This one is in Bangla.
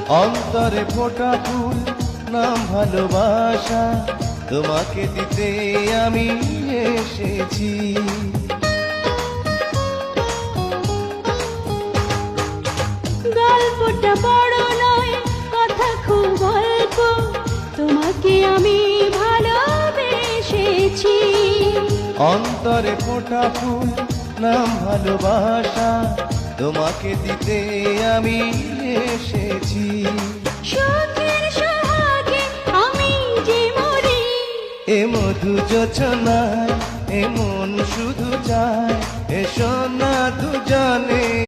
অন্তরে ফোটা ফুল নাম ভালোবাসা, তোমাকে দিতে আমি এসেছি। গল্পটা বড় নয়, কথা খুব অল্প, তোমাকে আমি ভালোবেসেছি। অন্তরে ফোটা ফুল নাম ভালোবাসা, তোমাকে দিতে আমি এসেছি। সুখের সোহাগে আমি যে মরি, এ মধু যোছনায় এ মন শুধু চায়, এসো না দুজনে